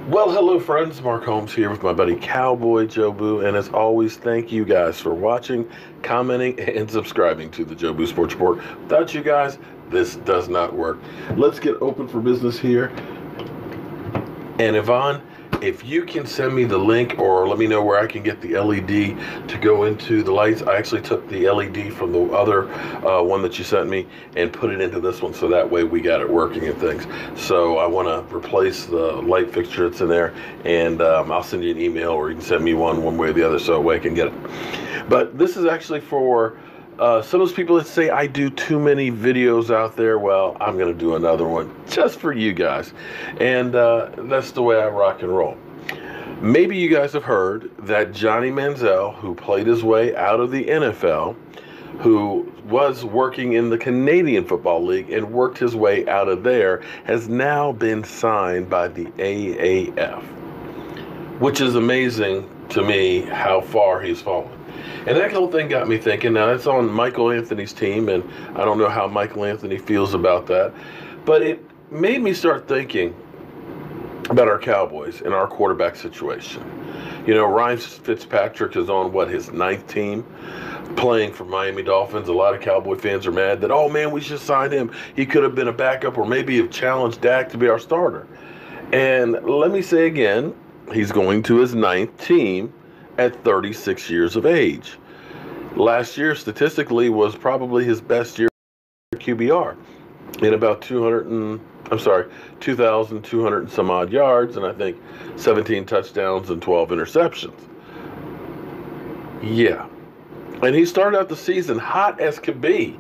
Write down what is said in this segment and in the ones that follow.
Well, hello friends, Mark Holmes here with my buddy Cowboy Jobu, and as always, thank you guys for watching, commenting, and subscribing to the Jobu Sports Report. Without you guys, this does not work. Let's get open for business here. And Yvonne, if you can send me the link or let me know where I can get the LED to go into the lights. I actually took the LED from the other one that you sent me and put it into this one, so that way we got it working and things. So I want to replace the light fixture that's in there, and I'll send you an email, or you can send me one way or the other, so that way I can get it. But this is actually for some of those people that say I do too many videos out there. Well, I'm going to do another one just for you guys. And that's the way I rock and roll. Maybe you guys have heard that Johnny Manziel, who played his way out of the NFL, who was working in the Canadian Football League and worked his way out of there, has now been signed by the AAF, which is amazing to me how far he's fallen. And that whole thing got me thinking. Now, it's on Michael Anthony's team, and I don't know how Michael Anthony feels about that. But it made me start thinking about our Cowboys and our quarterback situation. You know, Ryan Fitzpatrick is on, his 9th team playing for Miami Dolphins. A lot of Cowboy fans are mad that, oh, man, we should sign him. He could have been a backup or maybe have challenged Dak to be our starter. And let me say again, he's going to his 9th team at 36 years of age. Last year, statistically, was probably his best year QBR in about 2,200 and some odd yards, and I think 17 touchdowns and 12 interceptions. Yeah. And he started out the season hot as could be,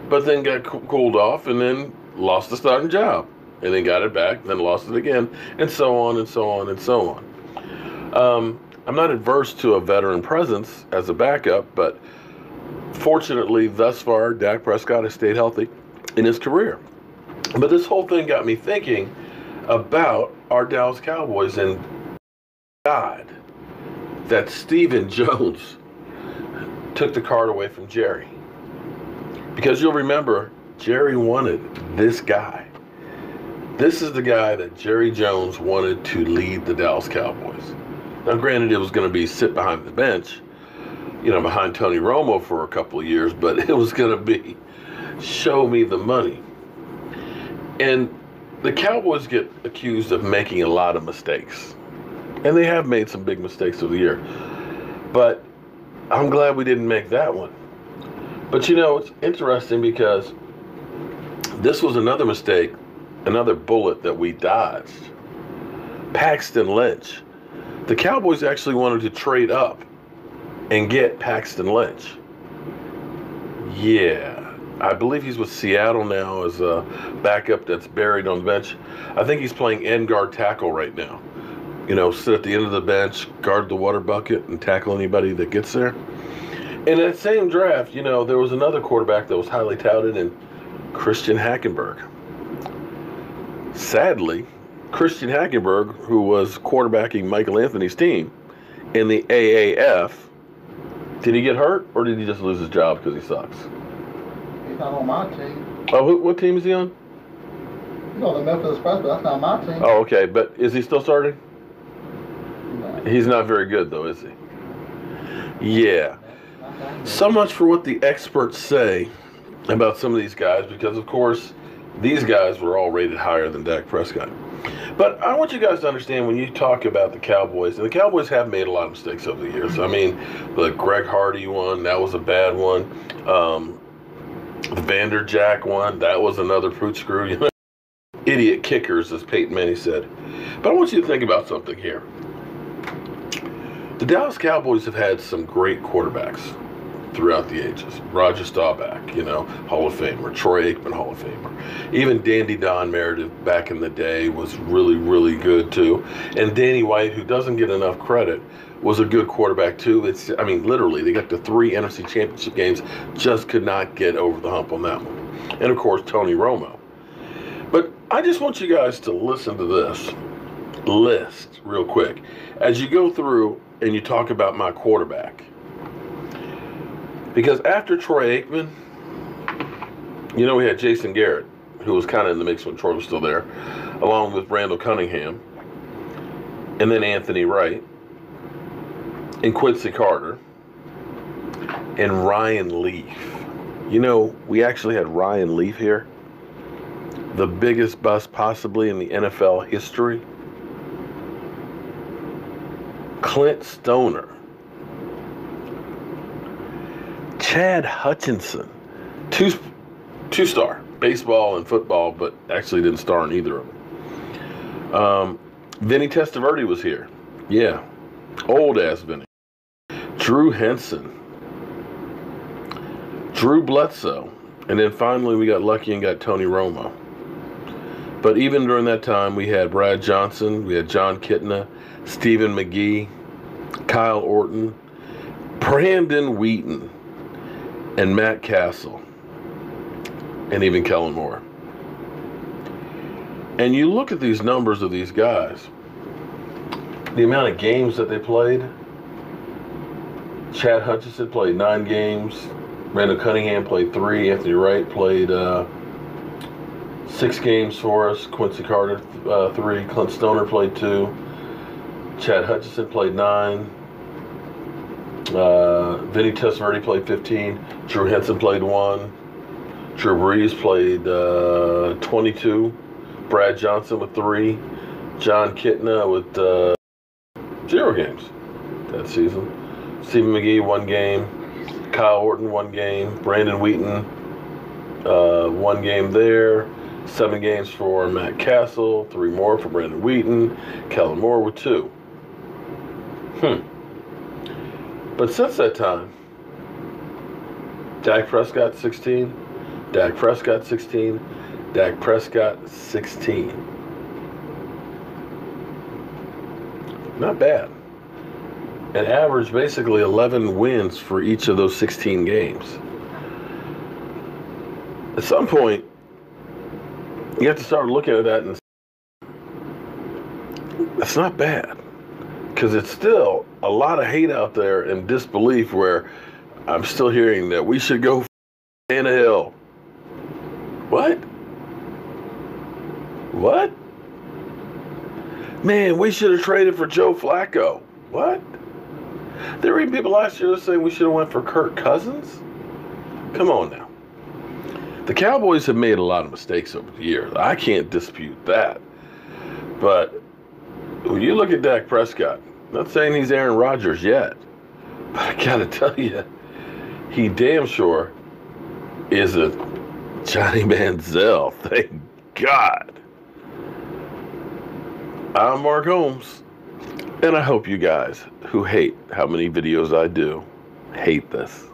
but then got cooled off and then lost the starting job, and then got it back, then lost it again, and so on and so on and so on. I'm not adverse to a veteran presence as a backup, but fortunately, thus far, Dak Prescott has stayed healthy in his career. But this whole thing got me thinking about our Dallas Cowboys, and God, that Stephen Jones took the card away from Jerry. Because you'll remember, Jerry wanted this guy. This is the guy that Jerry Jones wanted to lead the Dallas Cowboys. Now, granted, it was going to be sit behind the bench, you know, behind Tony Romo for a couple of years, but it was going to be show me the money. And the Cowboys get accused of making a lot of mistakes. And they have made some big mistakes over the year. But I'm glad we didn't make that one. But, you know, it's interesting because this was another mistake, another bullet that we dodged. Paxton Lynch. The Cowboys actually wanted to trade up and get Paxton Lynch. Yeah, I believe he's with Seattle now as a backup that's buried on the bench. I think he's playing end guard tackle right now. You know, sit at the end of the bench, guard the water bucket, and tackle anybody that gets there. In that same draft, you know, there was another quarterback that was highly touted, and Christian Hackenberg. Sadly, Christian Hackenberg, who was quarterbacking Michael Anthony's team in the AAF, did he get hurt or did he just lose his job because he sucks? He's not on my team. Oh, what team is he on? He's on the Memphis Prescott. That's not my team. Oh, okay. But is he still starting? No. He's not very good, though, is he? Yeah. So much for what the experts say about some of these guys, because, of course, these guys were all rated higher than Dak Prescott. But I want you guys to understand, when you talk about the Cowboys, and the Cowboys have made a lot of mistakes over the years. I mean, the Greg Hardy one, that was a bad one. The Vanderjack one, that was another fruit screw. You know? Idiot kickers, as Peyton Manning said. But I want you to think about something here. The Dallas Cowboys have had some great quarterbacks throughout the ages. Roger Staubach, you know, Hall of Famer. Troy Aikman, Hall of Famer. Even Dandy Don Meredith back in the day was really, really good too. And Danny White, who doesn't get enough credit, was a good quarterback too. I mean, literally, they got to 3 NFC Championship games, just could not get over the hump on that one. And of course, Tony Romo. But I just want you guys to listen to this list real quick as you go through and you talk about my quarterback. Because after Troy Aikman, you know, we had Jason Garrett, who was kind of in the mix when Troy was still there, along with Randall Cunningham. and then Anthony Wright, and Quincy Carter, and Ryan Leaf. You know, we actually had Ryan Leaf here. The biggest bust possibly in the NFL history. Clint Stoner. Chad Hutchinson. Two-star. Baseball and football, but actually didn't star in either of them. Vinny Testaverde was here. Yeah. Old-ass Vinny. Drew Henson. Drew Bledsoe. And then finally we got lucky and got Tony Romo. But even during that time, we had Brad Johnson, we had John Kitna, Stephen McGee, Kyle Orton, Brandon Wheaton, and Matt Castle, and even Kellen Moore. And you look at these numbers of these guys, the amount of games that they played. Chad Hutchinson played 9 games. Randall Cunningham played 3. Anthony Wright played 6 games for us. Quincy Carter 3. Clint Stoner played 2. Chad Hutchinson played 9. Vinny Testaverde played 15. Drew Henson played 1. Drew Brees played 22. Brad Johnson with 3. John Kitna with 0 games that season. Stephen McGee 1 game. Kyle Orton 1 game. Brandon Wheaton 1 game there. 7 games for Matt Castle. 3 more for Brandon Wheaton. Kellen Moore with 2. But since that time, Dak Prescott 16. Dak Prescott 16. Dak Prescott 16. Not bad. And averaged basically 11 wins for each of those 16 games. At some point, you have to start looking at that and that's not bad. Because it's still a lot of hate out there and disbelief where I'm still hearing that we should go Tannehill. What? What? Man, we should have traded for Joe Flacco. What? There were even people last year saying we should have went for Kirk Cousins? Come on now. The Cowboys have made a lot of mistakes over the years. I can't dispute that. But when you look at Dak Prescott, not saying he's Aaron Rodgers yet, but I gotta tell you, he damn sure isn't Johnny Manziel. Thank God. I'm Mark Holmes, and I hope you guys who hate how many videos I do hate this.